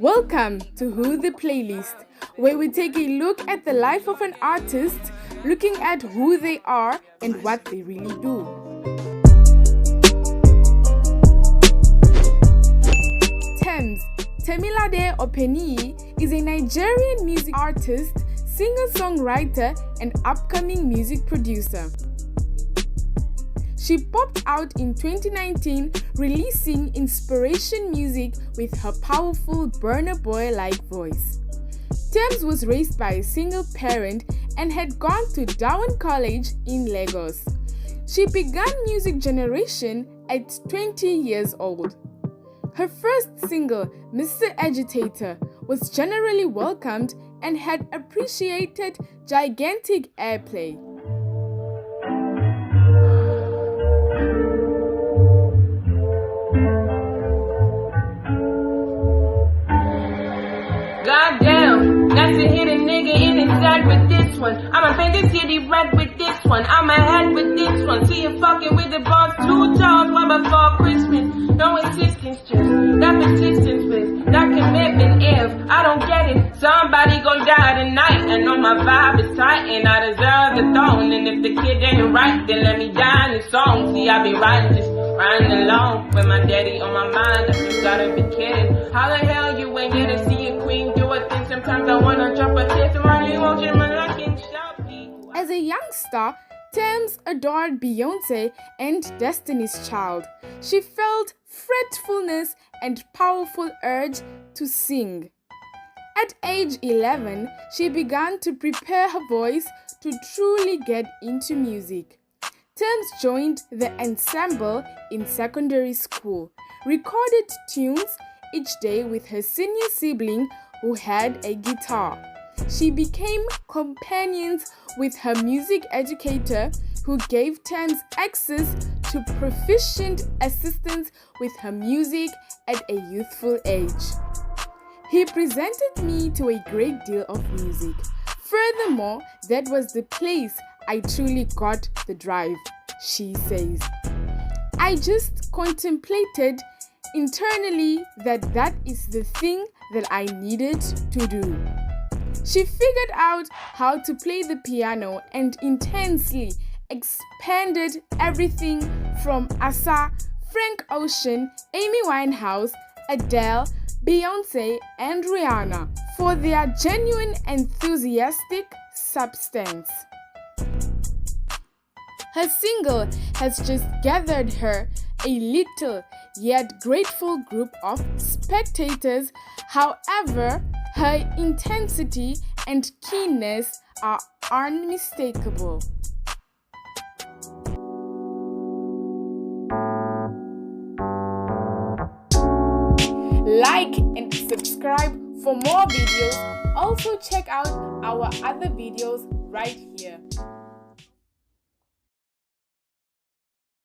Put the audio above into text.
Welcome to Who the Playlist, where we take a look at the life of an artist, looking at who they are and what they really do. Tems, Temilade Openiyi, is a Nigerian music artist, singer-songwriter, and upcoming music producer. She popped out in 2019, releasing inspiration music with her powerful Burnaboy-like voice. Tems was raised by a single parent and had gone to Dowen College in Lagos. She began music generation at 20 years old. Her first single, Mr. Agitator, was generally welcomed and had appreciated gigantic airplay. Goddamn, that's a hidden nigga in his head with this one. I'ma paint the city red with this one. I'ma head with this one. See you fucking with the boss 2 times well before Christmas. No insistence, just that persistence with that commitment. If I don't get it, somebody gon' die tonight. And on my vibe is tight and I deserve the throne. And if the kid ain't right, then let me die in the song. See, I be riding just riding alone with my daddy on my mind. I just gotta be kidding. How the hell you ain't get to see a queen do a thing? Sometimes I wanna drop a tear to my emotion, my looking sharpie. As a young star, Tems adored Beyonce and Destiny's Child. She felt fretfulness and powerful urge to sing. At age 11, she began to prepare her voice to truly get into music. Tems joined the ensemble in secondary school, recorded tunes each day with her senior sibling who had a guitar. She became companions with her music educator, who gave Tems access to proficient assistance with her music at a youthful age. He presented me to a great deal of music. Furthermore, that was the place I truly got the drive, she says. I just contemplated internally that is the thing that I needed to do. She figured out how to play the piano and intensely expanded everything from Asa, Frank Ocean, Amy Winehouse, Adele, Beyonce, and Rihanna for their genuine enthusiastic substance. Her single has just gathered her a little yet grateful group of spectators. However, her intensity and keenness are unmistakable. Like and subscribe for more videos. Also check out our other videos right here.